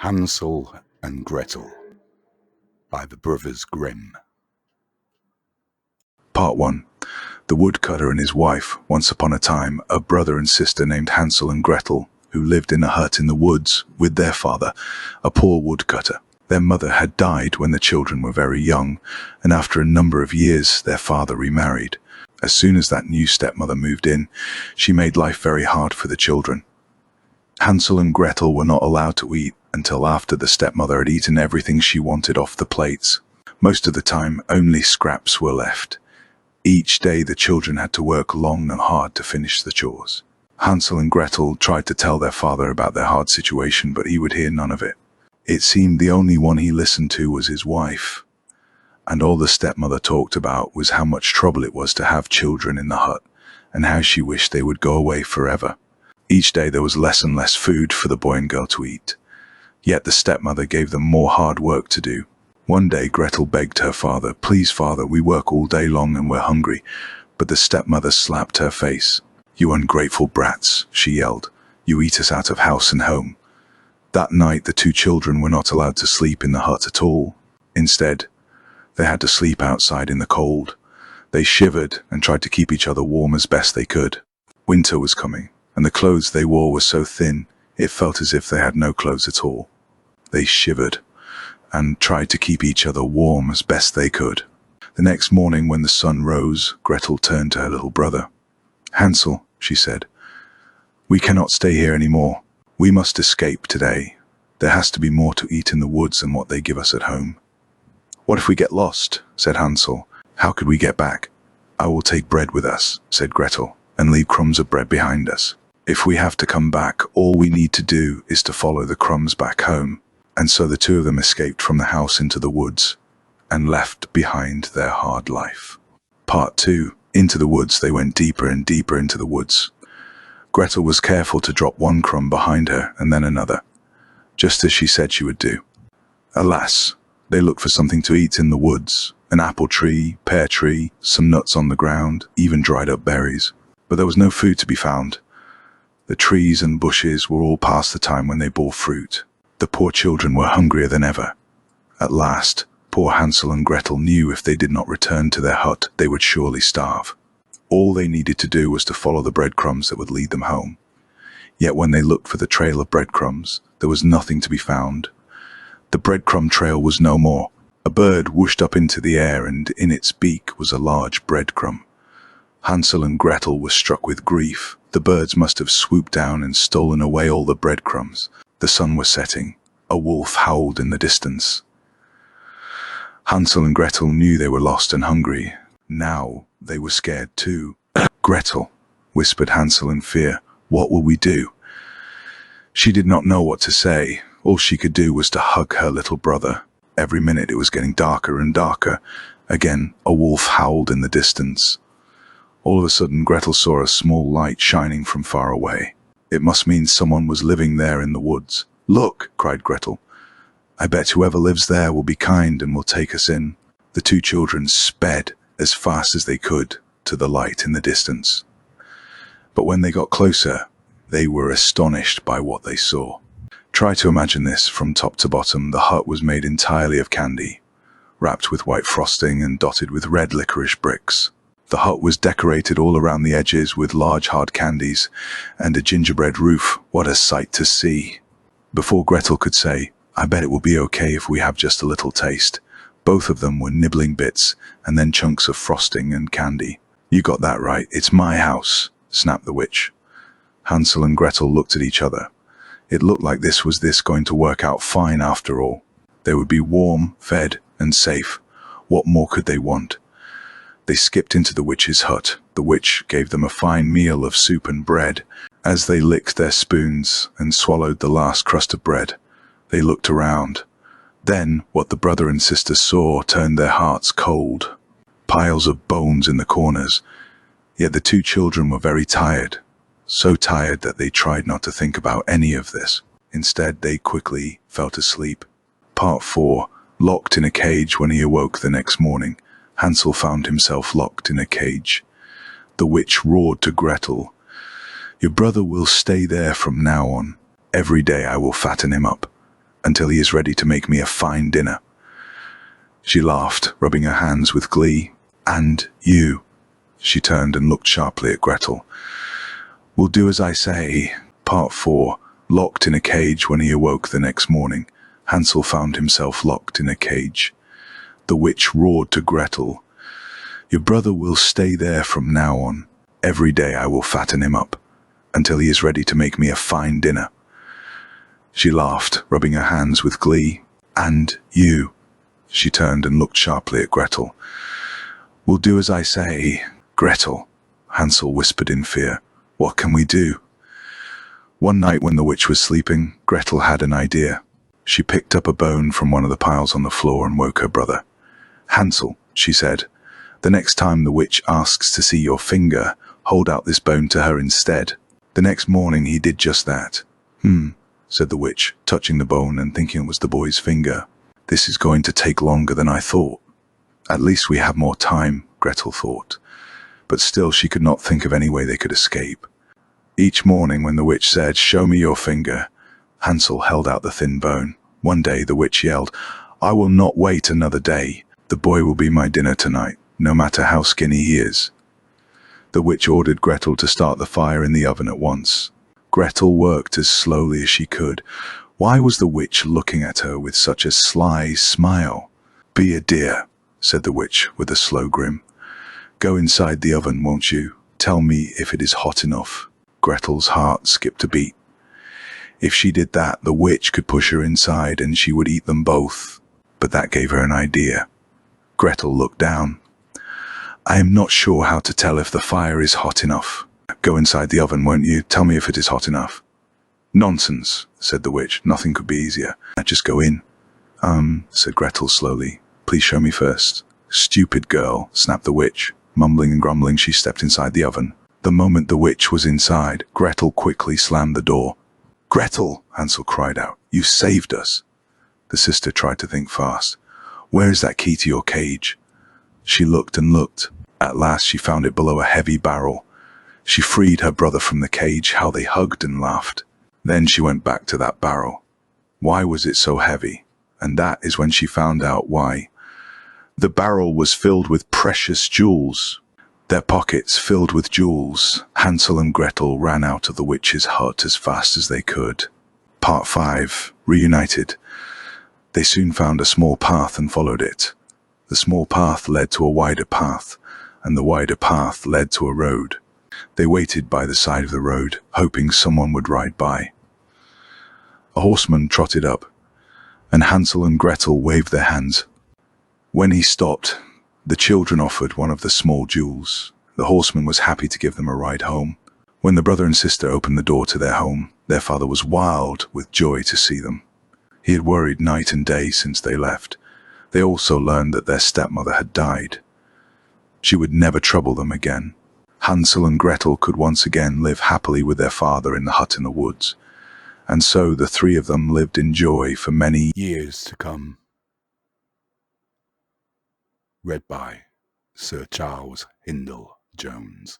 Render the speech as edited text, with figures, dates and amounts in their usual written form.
Hansel and Gretel by the brothers Grimm. Part 1. The woodcutter and his wife. Once upon a time, a brother and sister named Hansel and Gretel, who lived in a hut in the woods with their father, a poor woodcutter. Their mother had died when the children were very young, and after a number of years their father remarried. As soon as that new stepmother moved in, she made life very hard for the children. Hansel and Gretel were not allowed to eat until after the stepmother had eaten everything she wanted off the plates. Most of the time, only scraps were left. Each day the children had to work long and hard to finish the chores. Hansel and Gretel tried to tell their father about their hard situation, but he would hear none of it. It seemed the only one he listened to was his wife, and all the stepmother talked about was how much trouble it was to have children in the hut, and how she wished they would go away forever. Each day there was less and less food for the boy and girl to eat. Yet the stepmother gave them more hard work to do. One day Gretel begged her father, "Please, father, we work all day long and we're hungry." But the stepmother slapped her face. "You ungrateful brats," she yelled. "You eat us out of house and home." That night the two children were not allowed to sleep in the hut at all. Instead, they had to sleep outside in the cold. They shivered and tried to keep each other warm as best they could. Winter was coming, and the clothes they wore were so thin, it felt as if they had no clothes at all. They shivered and tried to keep each other warm as best they could. The next morning when the sun rose, Gretel turned to her little brother. "Hansel," she said, "we cannot stay here anymore. We must escape today. There has to be more to eat in the woods than what they give us at home." "What if we get lost?" said Hansel. "How could we get back?" "I will take bread with us," said Gretel, "and leave crumbs of bread behind us. If we have to come back, all we need to do is to follow the crumbs back home." And so the two of them escaped from the house into the woods and left behind their hard life. Part 2. Into the woods they went, deeper and deeper into the woods. Gretel was careful to drop one crumb behind her and then another, just as she said she would do. Alas, they looked for something to eat in the woods, an apple tree, pear tree, some nuts on the ground, even dried up berries. But there was no food to be found. The trees and bushes were all past the time when they bore fruit. The poor children were hungrier than ever. At last, poor Hansel and Gretel knew if they did not return to their hut, they would surely starve. All they needed to do was to follow the breadcrumbs that would lead them home. Yet when they looked for the trail of breadcrumbs, there was nothing to be found. The breadcrumb trail was no more. A bird whooshed up into the air, and in its beak was a large breadcrumb. Hansel and Gretel were struck with grief. The birds must have swooped down and stolen away all the breadcrumbs. The sun was setting. A wolf howled in the distance. Hansel and Gretel knew they were lost and hungry. Now they were scared too. "Gretel," whispered Hansel in fear, "what will we do?" She did not know what to say. All she could do was to hug her little brother. Every minute it was getting darker and darker. Again, a wolf howled in the distance. All of a sudden, Gretel saw a small light shining from far away. It must mean someone was living there in the woods. "Look," cried Gretel. "I bet whoever lives there will be kind and will take us in." The two children sped as fast as they could to the light in the distance. But when they got closer, they were astonished by what they saw. Try to imagine this from top to bottom. The hut was made entirely of candy, wrapped with white frosting and dotted with red licorice bricks. The hut was decorated all around the edges with large hard candies and a gingerbread roof. What a sight to see! Before Gretel could say, "I bet it will be okay if we have just a little taste," both of them were nibbling bits and then chunks of frosting and candy. "You got that right, it's my house," snapped the witch. Hansel and Gretel looked at each other. It looked like this was going to work out fine after all. They would be warm, fed, and safe. What more could they want? They skipped into the witch's hut. The witch gave them a fine meal of soup and bread. As they licked their spoons and swallowed the last crust of bread, they looked around. Then what the brother and sister saw turned their hearts cold. Piles of bones in the corners. Yet the two children were very tired. So tired that they tried not to think about any of this. Instead, they quickly fell to sleep. Part 4. Locked in a cage. When he awoke the next morning, Hansel found himself locked in a cage. The witch roared to Gretel, "Your brother will stay there from now on. Every day I will fatten him up. until he is ready to make me a fine dinner." She laughed, rubbing her hands with glee. "And you?" She turned and looked sharply at Gretel. "Will do as I say." Part 4. Locked in a cage. When he awoke the next morning, Hansel found himself locked in a cage. The witch roared to Gretel, "Your brother will stay there from now on. Every day I will fatten him up, until he is ready to make me a fine dinner." She laughed, rubbing her hands with glee. "And you?" She turned and looked sharply at Gretel. "Will do as I say." "Gretel," Hansel whispered in fear, "what can we do?" One night when the witch was sleeping, Gretel had an idea. She picked up a bone from one of the piles on the floor and woke her brother. "Hansel," she said, "the next time the witch asks to see your finger, hold out this bone to her instead." The next morning he did just that. Said the witch, touching the bone and thinking it was the boy's finger. "This is going to take longer than I thought." "At least we have more time," Gretel thought. But still she could not think of any way they could escape. Each morning when the witch said, "Show me your finger," Hansel held out the thin bone. One day the witch yelled, "I will not wait another day. The boy will be my dinner tonight, no matter how skinny he is." The witch ordered Gretel to start the fire in the oven at once. Gretel worked as slowly as she could. Why was the witch looking at her with such a sly smile? "Be a dear," said the witch with a slow grin. "Go inside the oven, won't you? Tell me if it is hot enough." Gretel's heart skipped a beat. If she did that, the witch could push her inside and she would eat them both. But that gave her an idea. Gretel looked down. "I am not sure how to tell if the fire is hot enough. Go inside the oven, won't you? Tell me if it is hot enough." "Nonsense," said the witch. "Nothing could be easier. Just go in." Said Gretel slowly. "Please show me first." "Stupid girl," snapped the witch. Mumbling and grumbling, she stepped inside the oven. The moment the witch was inside, Gretel quickly slammed the door. "Gretel," Hansel cried out, "you saved us." The sister tried to think fast. "Where is that key to your cage?" She looked and looked. At last she found it below a heavy barrel. She freed her brother from the cage. How they hugged and laughed. Then she went back to that barrel. Why was it so heavy? And that is when she found out why. The barrel was filled with precious jewels. Their pockets filled with jewels. Hansel and Gretel ran out of the witch's hut as fast as they could. Part 5. Reunited. They soon found a small path and followed it. The small path led to a wider path, and the wider path led to a road. They waited by the side of the road, hoping someone would ride by. A horseman trotted up, and Hansel and Gretel waved their hands. When he stopped, the children offered one of the small jewels. The horseman was happy to give them a ride home. When the brother and sister opened the door to their home, their father was wild with joy to see them. He had worried night and day since they left. They also learned that their stepmother had died. She would never trouble them again. Hansel and Gretel could once again live happily with their father in the hut in the woods. And so the three of them lived in joy for many Years to come. Read by Sir Charles Hindle Jones.